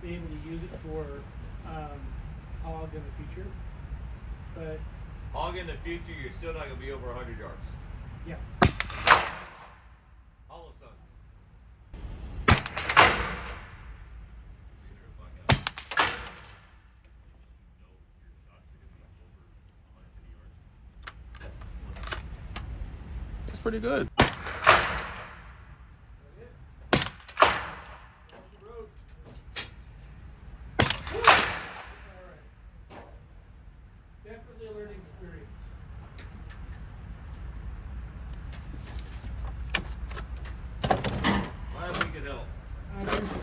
be able to use it for hog in the future. But hog in the future, you're still not going to be over 100 yards. yeah. Hollow sun. That's pretty good.